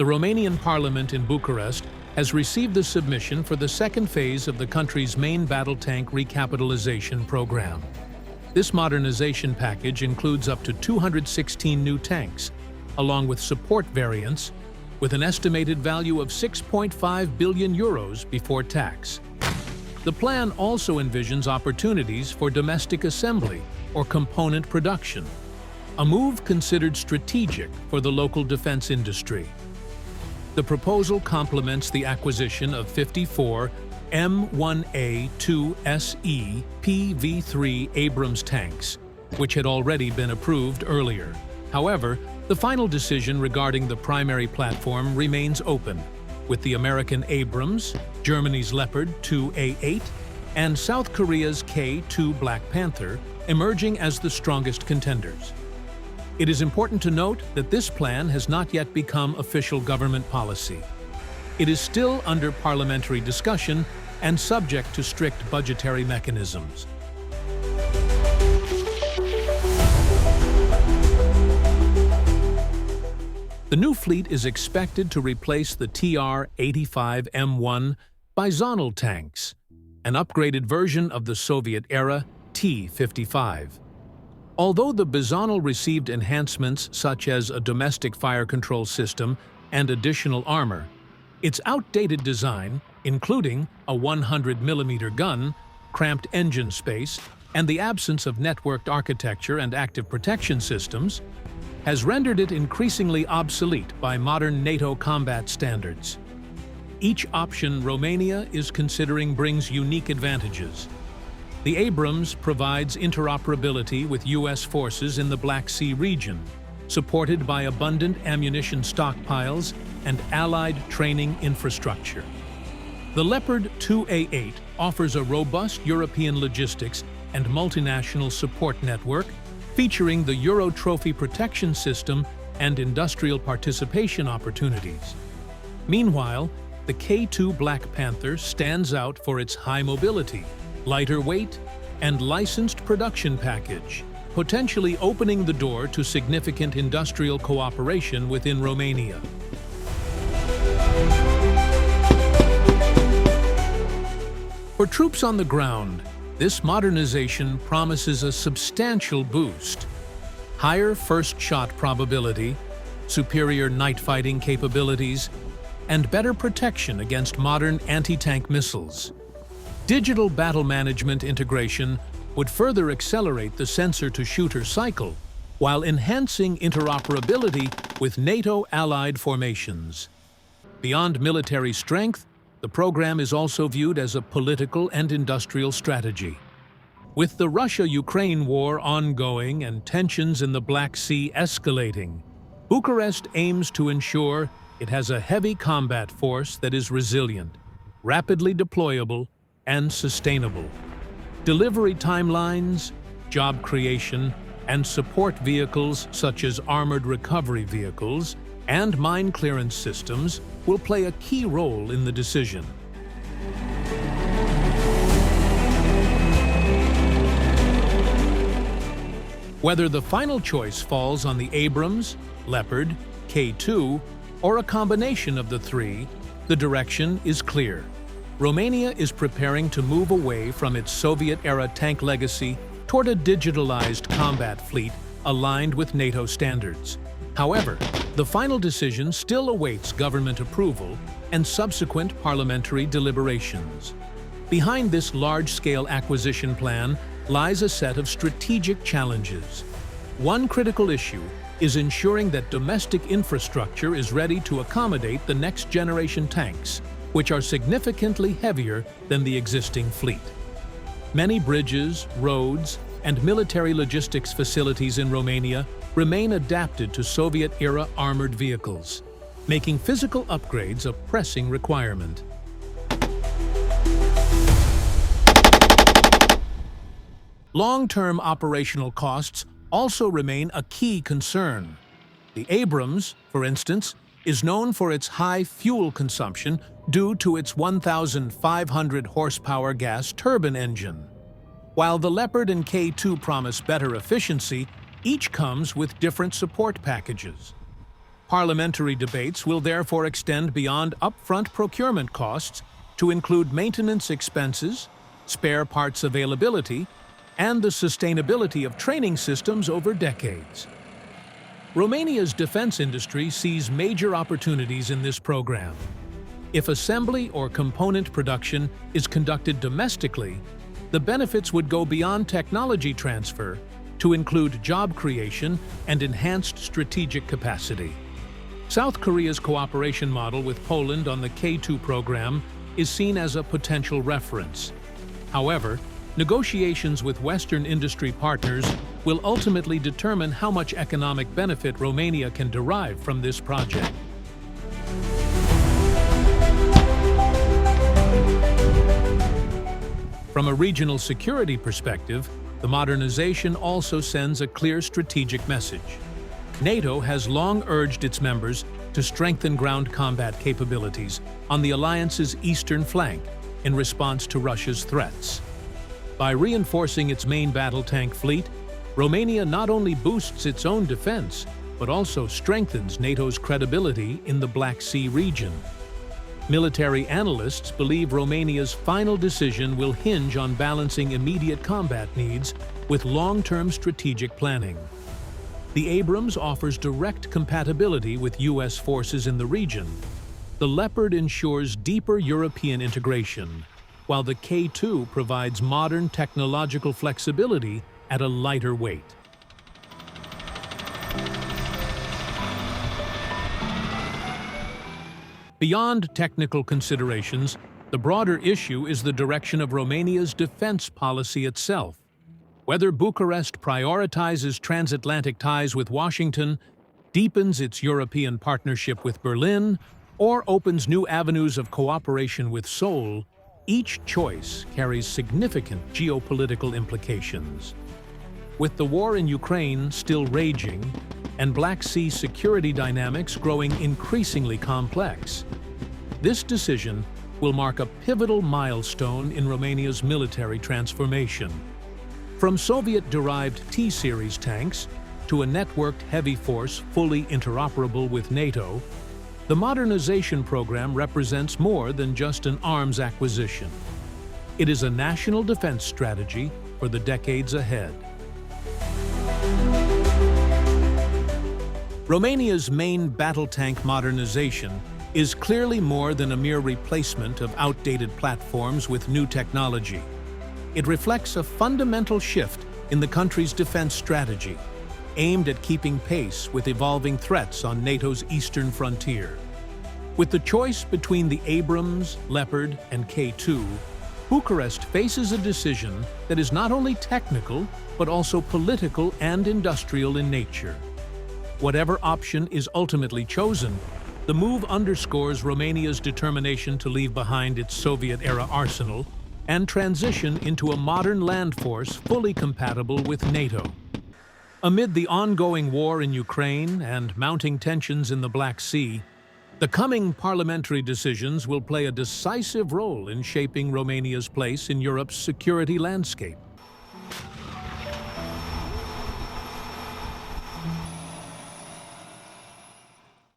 Romanian Parliament in Bucharest has received the submission for the second phase of the country's main battle tank recapitalization program. This modernization package includes up to 216 new tanks, along with support variants, with an estimated value of 6.5 billion euros before tax. The plan also envisions opportunities for domestic assembly or component production, a move considered strategic for the local defense industry. The proposal complements the acquisition of 54 M1A2SE PV3 Abrams tanks, which had already been approved earlier. However, the final decision regarding the primary platform remains open, with the American Abrams, Germany's Leopard 2A8, and South Korea's K2 Black Panther emerging as the strongest contenders. It is important to note that this plan has not yet become official government policy. It is still under parliamentary discussion and subject to strict budgetary mechanisms. The new fleet is expected to replace the TR-85M1 bizonal tanks, an upgraded version of the Soviet-era T-55. Although the bizonal received enhancements such as a domestic fire control system and additional armor, its outdated design, including a 100mm gun, cramped engine space, and the absence of networked architecture and active protection systems, has rendered it increasingly obsolete by modern NATO combat standards. Each option Romania is considering brings unique advantages. The Abrams provides interoperability with U.S. forces in the Black Sea region, supported by abundant ammunition stockpiles and allied training infrastructure. The Leopard 2A8 offers a robust European logistics and multinational support network, featuring the Euro Trophy protection system and industrial participation opportunities. Meanwhile, the K2 Black Panther stands out for its high mobility, lighter weight, and licensed production package, potentially opening the door to significant industrial cooperation within Romania. For troops on the ground, this modernization promises a substantial boost: higher first-shot probability, superior night-fighting capabilities, and better protection against modern anti-tank missiles. Digital battle management integration would further accelerate the sensor-to-shooter cycle, while enhancing interoperability with NATO-allied formations. Beyond military strength, the program is also viewed as a political and industrial strategy. With the Russia-Ukraine war ongoing and tensions in the Black Sea escalating, Bucharest aims to ensure it has a heavy combat force that is resilient, rapidly deployable, and sustainable. Delivery timelines, job creation, and support vehicles such as armored recovery vehicles and mine clearance systems will play a key role in the decision. Whether the final choice falls on the Abrams, Leopard, K2, or a combination of the three, the direction is clear. Romania is preparing to move away from its Soviet-era tank legacy toward a digitalized combat fleet aligned with NATO standards. However, the final decision still awaits government approval and subsequent parliamentary deliberations. Behind this large-scale acquisition plan lies a set of strategic challenges. One critical issue is ensuring that domestic infrastructure is ready to accommodate the next-generation tanks, which are significantly heavier than the existing fleet. Many bridges, roads, and military logistics facilities in Romania remain adapted to Soviet-era armored vehicles, making physical upgrades a pressing requirement. Long-term operational costs also remain a key concern. The Abrams, for instance, is known for its high fuel consumption due to its 1,500 horsepower gas turbine engine. While the Leopard and K2 promise better efficiency, each comes with different support packages. Parliamentary debates will therefore extend beyond upfront procurement costs to include maintenance expenses, spare parts availability, and the sustainability of training systems over decades. Romania's defense industry sees major opportunities in this program. If assembly or component production is conducted domestically, the benefits would go beyond technology transfer to include job creation and enhanced strategic capacity. South Korea's cooperation model with Poland on the K2 program is seen as a potential reference. However, negotiations with Western industry partners will ultimately determine how much economic benefit Romania can derive from this project. From a regional security perspective, the modernization also sends a clear strategic message. NATO has long urged its members to strengthen ground combat capabilities on the alliance's eastern flank in response to Russia's threats. By reinforcing its main battle tank fleet, Romania not only boosts its own defense, but also strengthens NATO's credibility in the Black Sea region. Military analysts believe Romania's final decision will hinge on balancing immediate combat needs with long-term strategic planning. The Abrams offers direct compatibility with U.S. forces in the region. The Leopard ensures deeper European integration, while the K2 provides modern technological flexibility at a lighter weight. Beyond technical considerations, the broader issue is the direction of Romania's defense policy itself. Whether Bucharest prioritizes transatlantic ties with Washington, deepens its European partnership with Berlin, or opens new avenues of cooperation with Seoul, each choice carries significant geopolitical implications. With the war in Ukraine still raging, and Black Sea security dynamics growing increasingly complex, this decision will mark a pivotal milestone in Romania's military transformation. From Soviet-derived T-series tanks to a networked heavy force fully interoperable with NATO, the modernization program represents more than just an arms acquisition. It is a national defense strategy for the decades ahead. Romania's main battle tank modernization is clearly more than a mere replacement of outdated platforms with new technology. It reflects a fundamental shift in the country's defense strategy, aimed at keeping pace with evolving threats on NATO's eastern frontier. With the choice between the Abrams, Leopard, and K2, Bucharest faces a decision that is not only technical, but also political and industrial in nature. Whatever option is ultimately chosen, the move underscores Romania's determination to leave behind its Soviet-era arsenal and transition into a modern land force fully compatible with NATO. Amid the ongoing war in Ukraine and mounting tensions in the Black Sea, the coming parliamentary decisions will play a decisive role in shaping Romania's place in Europe's security landscape.